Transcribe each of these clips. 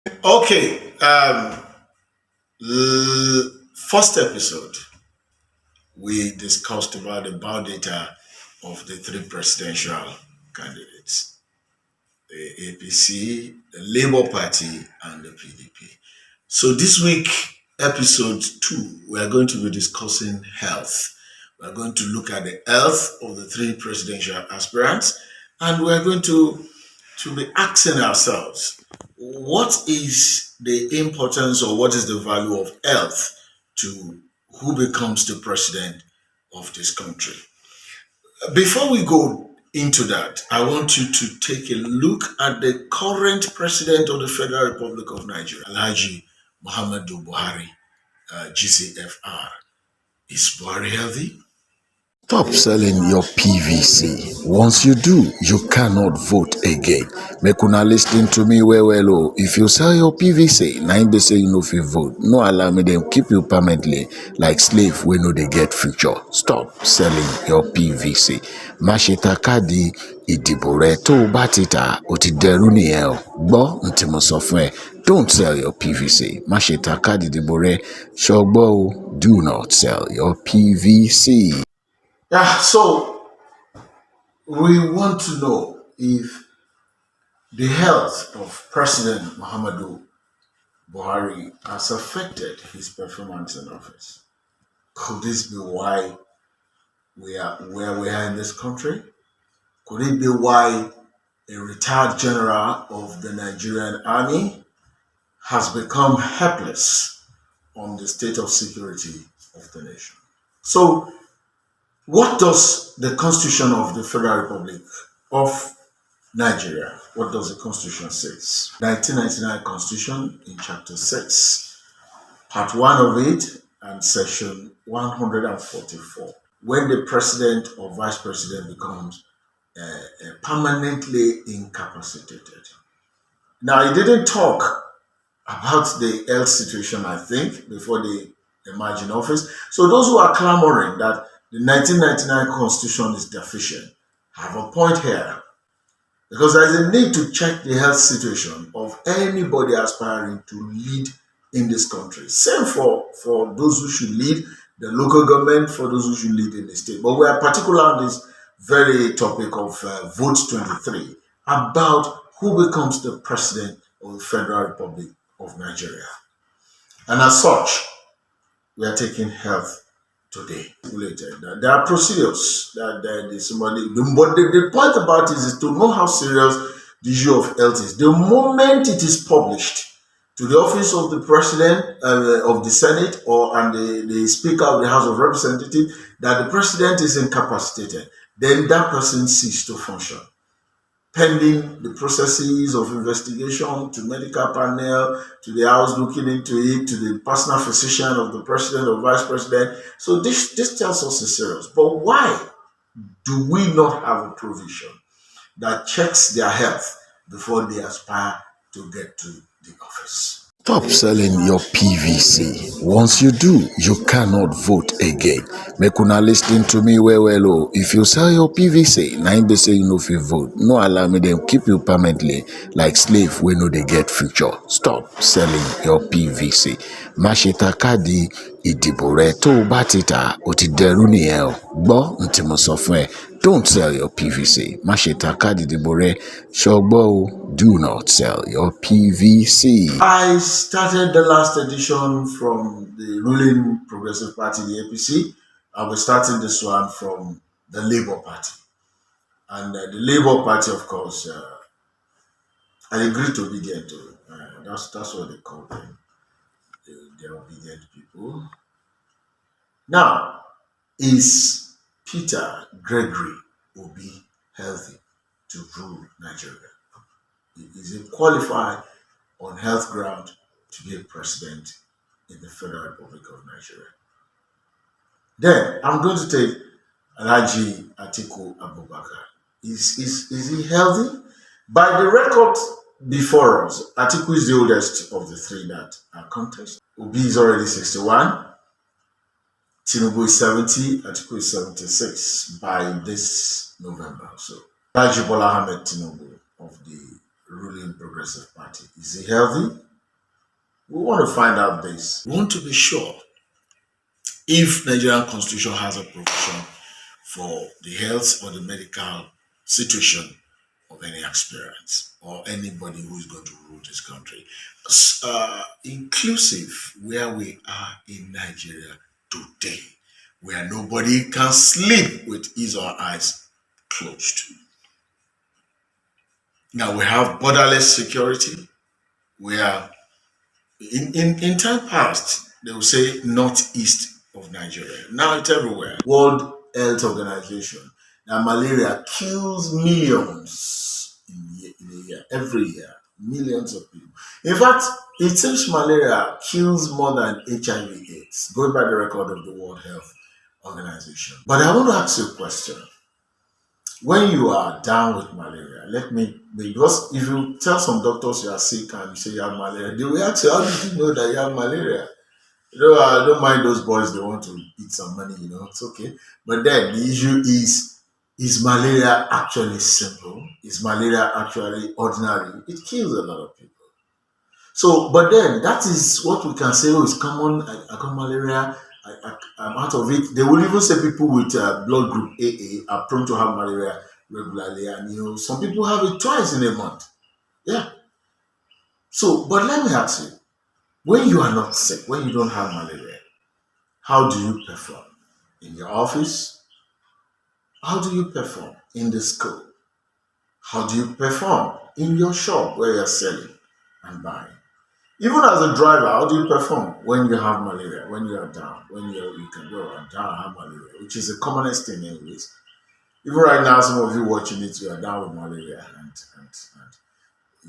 Okay. First episode, we discussed about the biodata of the three presidential candidates, the APC, the Labour Party, and the PDP. So this week, episode two, we are going to be discussing health. We are going to look at the health of the three presidential aspirants, and we are going to be asking ourselves, what is the importance or what is the value of health to who becomes the president of this country? Before we go into that, I want you to take a look at the current president of the Federal Republic of Nigeria, Alhaji Muhammadu Buhari, GCFR. Is Buhari healthy? Stop selling your PVC. Once you do, you cannot vote again. Make una listen to me well oh. If you sell your PVC, na im be say you no fit vote. No allow me them keep you permanently like slave wey no dey get future. Stop selling your PVC. Má ṣe ta káàdì ìdìbò rẹ tó o bá ti tà ó ti dẹrú nìyẹn o. Gbọ́ n tí mo sọ fún ẹ. Don't sell your PVC. Má ṣe ta káàdì ìdìbò rẹ. Ṣọgbọ́ o. Do not sell your PVC. Yeah, so we want to know if the health of President Muhammadu Buhari has affected his performance in office. Could this be why we are where we are in this country? Could it be why a retired general of the Nigerian army has become helpless on the state of security of the nation? So, what does the Constitution of the Federal Republic of Nigeria, what does the Constitution say? 1999 Constitution in Chapter 6, Part 1 of it, and Section 144. When the president or vice president becomes permanently incapacitated. Now, he didn't talk about the health situation, I think, before they emerged in office. So those who are clamoring that the 1999 Constitution is deficient have a point here. Because there is a need to check the health situation of anybody aspiring to lead in this country. Same for those who should lead the local government, for those who should lead in the state. But we are particular on this very topic of Vote 23 about who becomes the president of the Federal Republic of Nigeria. And as such, we are taking health today. There are procedures that somebody, but the point about it is to know how serious the issue of health is. The moment it is published to the office of the president of the Senate or and the Speaker of the House of Representatives that the president is incapacitated, then that person ceases to function. Pending the processes of investigation to medical panel, to the house looking into it, to the personal physician of the president or vice president. So this tells us it's serious. But why do we not have a provision that checks their health before they aspire to get to the office? Stop selling your PVC. Once you do, you cannot vote again. Make una listen to me well oh. If you sell your PVC, na im be say you no fit vote. No allow me them keep you permanently like slave wey no dey get future. Stop selling your PVC. Má ṣe ta káàdì ìdìbò rẹ tó o bá ti tà ó ti dẹrú nìyẹn o. Gbọ́ n tí mo sọ fún ẹ. Don't sell your PVC. Má ṣe ta káàdì ìdìbò rẹ. Ṣọgbọ́ o. Do not sell your PVC. I started the last edition from the ruling Progressive Party, the APC. I'll be starting this one from the Labour Party. And the Labour Party, of course, I agree to obedient to. That's what they call them. They're obedient people. Now, is Peter Gregory Obi healthy to rule Nigeria? Is he qualified on health ground to be a president in the Federal Republic of Nigeria? Then I'm going to take Alhaji Atiku Abubakar. Is he healthy? By the record before us, Atiku is the oldest of the three that are contest. Obi is already 61. Tinubu is 70. Atiku is 76 by this November. So Alhaji Bola Ahmed Tinubu of the ruling Progressive Party. Is he healthy? We want to find out this. We want to be sure if Nigerian constitution has a provision for the health or the medical situation of any aspirants or anybody who is going to rule this country. Inclusive where we are in Nigeria today, where nobody can sleep with his or her eyes closed. Now we have borderless security. We are in time past, they will say northeast of Nigeria. Now it's everywhere. World Health Organization. Now malaria kills millions in a year, every year. Millions of people. In fact, it seems malaria kills more than HIV/AIDS, going by the record of the World Health Organization. But I want to ask you a question. When you are down with malaria, because if you tell some doctors you are sick and you say you have malaria, they will ask you, how did you know that you have malaria? I don't mind those boys, they want to eat some money, it's okay. But then the issue is malaria actually simple? Is malaria actually ordinary? It kills a lot of people. So, but then that is what we can say, it's common, I got malaria, I'm out of it. They will even say people with blood group AA are prone to have malaria regularly, and some people have it twice in a month. Yeah. So, but let me ask you, when you are not sick, when you don't have malaria, how do you perform? In your office? How do you perform in the school? How do you perform in your shop where you're selling and buying? Even as a driver, how do you perform when you have malaria, when you are down, when you can go and down and have malaria, which is the commonest thing anyways. Even right now, some of you watching it, you are down with malaria and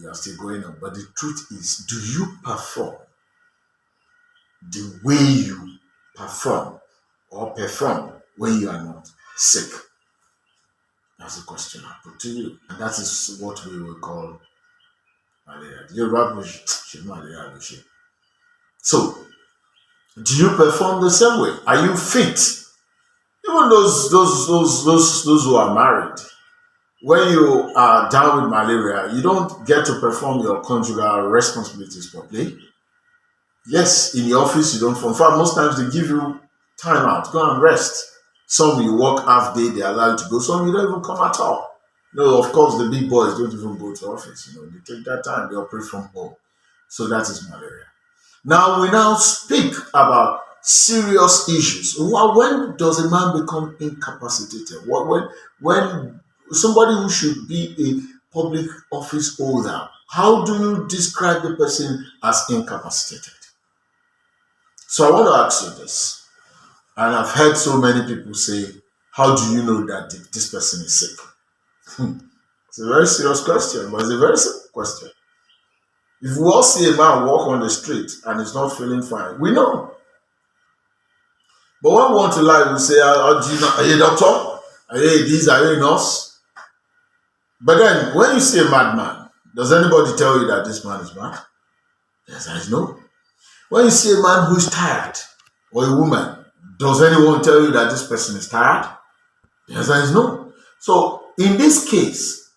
you are still going on. But the truth is, do you perform the way you perform when you are not sick? That's the question I put to you. And that is what we will call malaria. So, do you perform the same way? Are you fit? Even those who are married, when you are down with malaria, you don't get to perform your conjugal responsibilities properly. Yes, in the office you don't perform. In fact, most times they give you time out, go and rest. Some you work half day, they allow you to go. Some you don't even come at all. No, of course the big boys don't even go to office. They take that time, they operate from home. So that is malaria. Now we now speak about serious issues. When does a man become incapacitated? When somebody who should be a public office holder, how do you describe the person as incapacitated? So I want to ask you this, and I've heard so many people say, how do you know that this person is sick? It's a very serious question, but it's a very simple question. If we all see a man walk on the street and he's not feeling fine, we know. But when we want to lie, we say, do you know, are you a doctor? Are you a this? Are you a nurse? But then, when you see a madman, does anybody tell you that this man is mad? Yes, I know. When you see a man who is tired, or a woman, does anyone tell you that this person is tired? Yes, I know. So, in this case,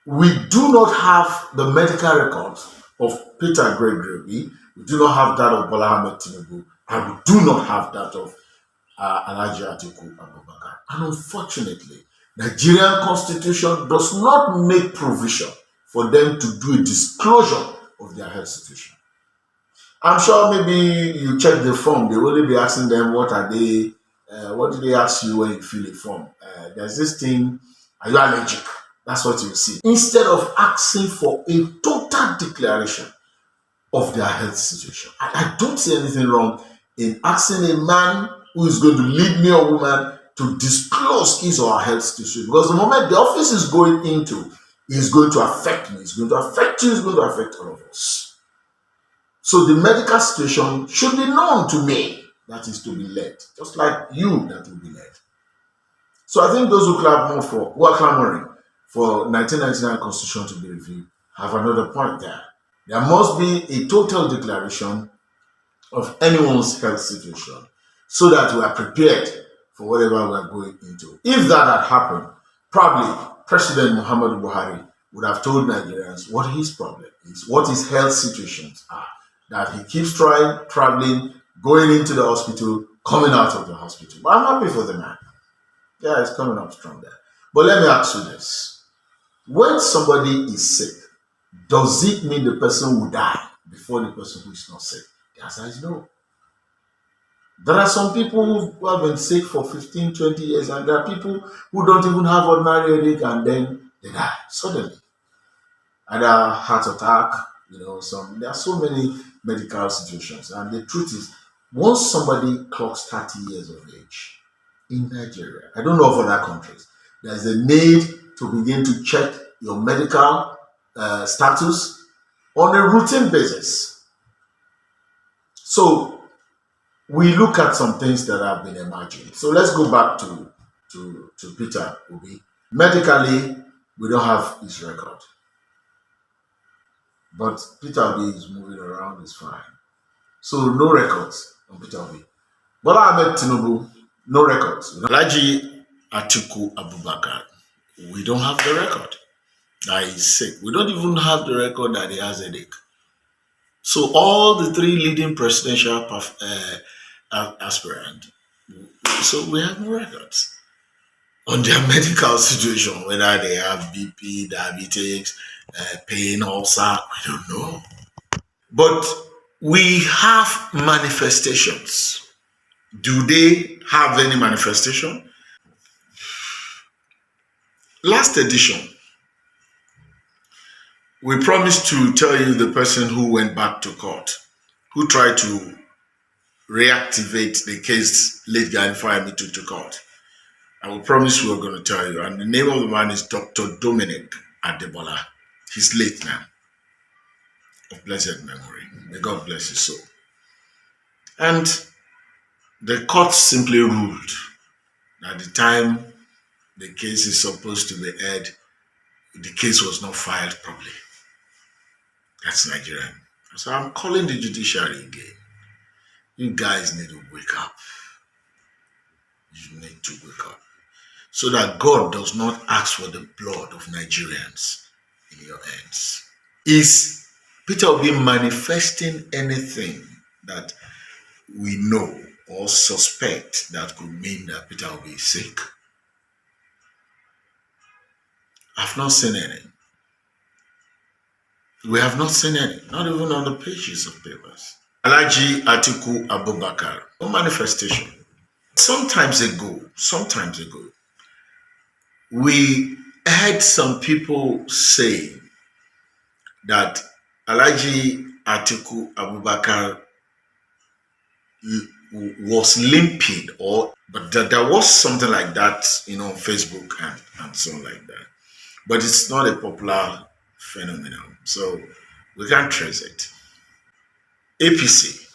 we do not have the medical records of Peter Gregory. We do not have that of Bola Ahmed Tinubu, and we do not have that of Alhaji Atiku Abubakar. And unfortunately, Nigerian constitution does not make provision for them to do a disclosure of their health situation. I'm sure maybe you check the form, they will only be asking them what do they ask you when you fill a form? There's this thing, are you allergic? That's what you see. Instead of asking for a total declaration of their health situation. I don't see anything wrong in asking a man who is going to lead me or woman to disclose his or her health situation. Because the moment the office is going into is going to affect me, it's going to affect you, it's going to affect all of us. So the medical situation should be known to me, that is to be led, just like you that will be led. So I think those who are clamoring for 1999 Constitution to be reviewed have another point there. There must be a total declaration of anyone's health situation so that we are prepared for whatever we are going into. If that had happened, probably President Muhammadu Buhari would have told Nigerians what his problem is, what his health situations are, that he keeps traveling, going into the hospital, coming out of the hospital. But I'm happy for the man. Yeah, he's coming up strong there. But let me ask you this. When somebody is sick, does it mean the person will die before the person who is not sick? The answer is no. There are some people who have been sick for 15, 20 years, and there are people who don't even have ordinary headache and then they die suddenly. Either heart attack, there are so many medical situations. And the truth is, once somebody clocks 30 years of age in Nigeria, I don't know of other countries, there's a need to begin to check your medical status on a routine basis. So we look at some things that have been emerging. So let's go back to Peter Obi. Medically, we don't have his record. But Peter Obi is moving around, is fine. So no records on Peter Obi. Bola Ahmed Tinubu, no records. Alhaji Atiku Abubakar, we don't have the record that he's sick. We don't even have the record that he has a headache. So all the three leading presidential aspirants, so we have no records on their medical situation, whether they have BP, diabetes, pain, ulcer, we don't know. But we have manifestations. Do they have any manifestation? Last edition, we promised to tell you the person who went back to court, who tried to reactivate the case late Gani Fayemi took to court. I will promise we are going to tell you. And the name of the man is Dr. Dominic Adebola. He's late now, of blessed memory. May God bless his soul. And the court simply ruled that the time the case is supposed to be heard, the case was not filed properly. That's Nigerian. So I'm calling the judiciary again. You guys need to wake up. You need to wake up. So that God does not ask for the blood of Nigerians in your hands. Is Peter Obi manifesting anything that we know or suspect that could mean that Peter Obi is sick? I've not seen any. We have not seen any, not even on the pages of papers. Alhaji Atiku Abubakar, no manifestation. Sometimes ago, we heard some people say that Alhaji Atiku Abubakar was limping, but there was something like that, on Facebook and so like that. But it's not a popular phenomenon, so we can't trace it. APC,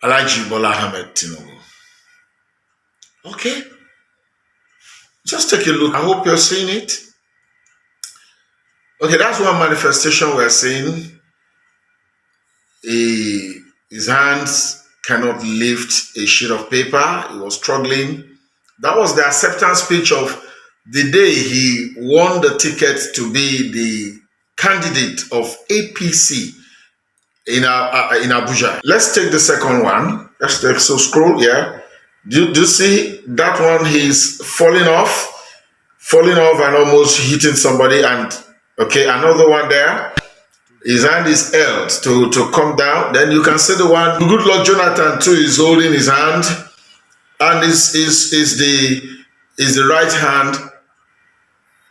Alhaji Bola Ahmed Tinubu. Okay, just take a look. I hope you're seeing it. Okay, that's one manifestation we're seeing. His hands cannot lift a sheet of paper. He was struggling. That was the acceptance speech of the day he won the ticket to be the candidate of APC in Abuja. Let's take the second one. So scroll here. Do you see that one? He's falling off and almost hitting somebody. And okay, another one there. His hand is held to come down. Then you can see the one. Good Lord Jonathan too is holding his hand, and is the right hand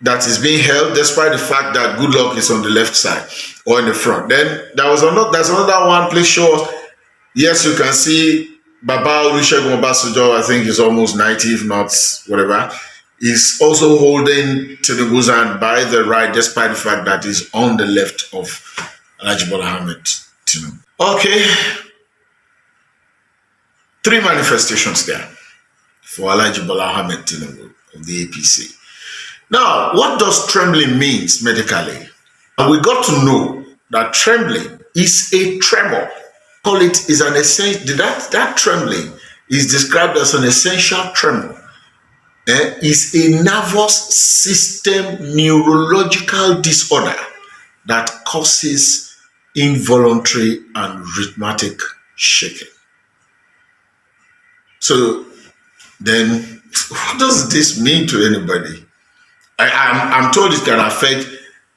that is being held, despite the fact that Good Luck is on the left side or in the front. Then there's another one. Please show us. Yes, you can see Baba Olusegun Obasanjo. I think he's almost 90, if not whatever. He's also holding Tinubu's hand by the right, despite the fact that he's on the left of Alhaji Bola Ahmed Tinubu. Okay, 3 manifestations there for Alhaji Bola Ahmed Tinubu of the APC. Now, what does trembling means medically? And we got to know that trembling is a tremor. Call it is an essential. That trembling is described as an essential tremor. Is a nervous system neurological disorder that causes involuntary and rhythmic shaking. So then, what does this mean to anybody? I'm told it can affect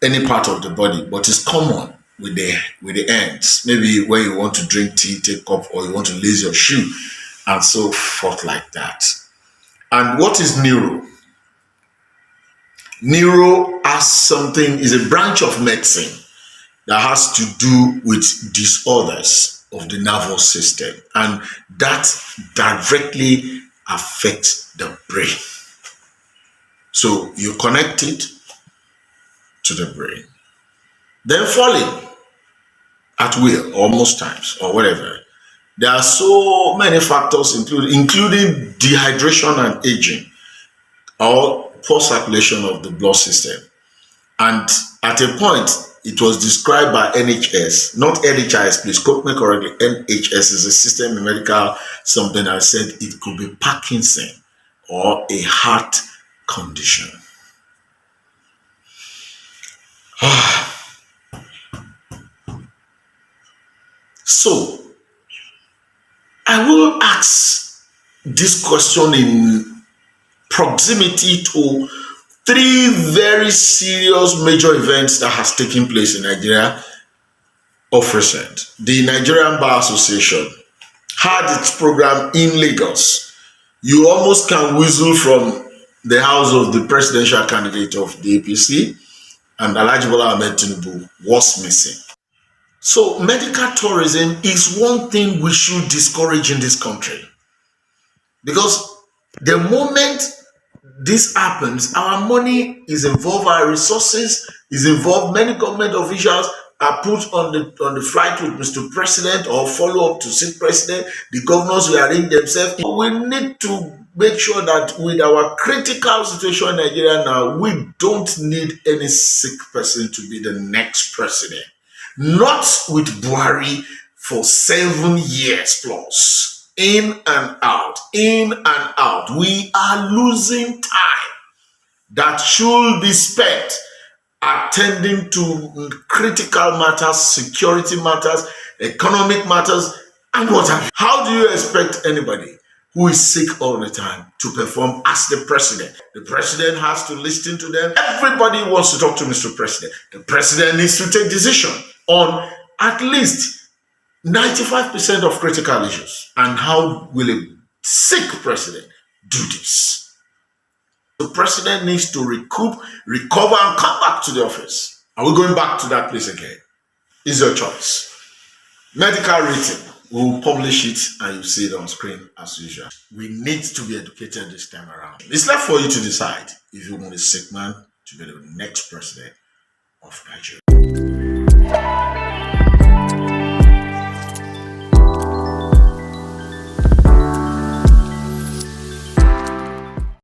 any part of the body, but it's common with the ends. Maybe when you want to drink tea, take cup, or you want to lace your shoe, and so forth like that. And what is neuro? Neuro is a branch of medicine that has to do with disorders of the nervous system, and that directly affects the brain. So you connect it to the brain. Then falling at will, or most times, or whatever. There are so many factors, including dehydration and aging, or poor circulation of the blood system. And at a point, it was described by NHS, not NHIS, please quote me correctly. NHS is a system in medical something that said it could be Parkinson or a heart condition. So, I will ask this question in proximity to three very serious major events that has taken place in Nigeria of recent. The Nigerian Bar Association had its program in Lagos. You almost can whistle from the house of the presidential candidate of the APC, and Alhaji Bola Ahmed Tinubu was missing. So medical tourism is one thing we should discourage in this country, because the moment this happens, our money is involved, our resources is involved. Many government officials are put on the flight with Mr. President or follow up to sit president. The governors will arrange themselves. We need to make sure that with our critical situation in Nigeria now, we don't need any sick person to be the next president. Not with Buhari for 7 years plus. In and out, in and out. We are losing time that should be spent attending to critical matters, security matters, economic matters, and what have you. How do you expect anybody who is sick all the time to perform as the president? The president has to listen to them. Everybody wants to talk to Mr. President. The president needs to take decision on at least 95% of critical issues. And how will a sick president do this? The president needs to recoup, recover, and come back to the office. Are we going back to that place again? It's your choice. Medical rating, we'll publish it and you see it on screen as usual. We need to be educated this time around. It's left for you to decide if you want a sick man to be the next president of Nigeria.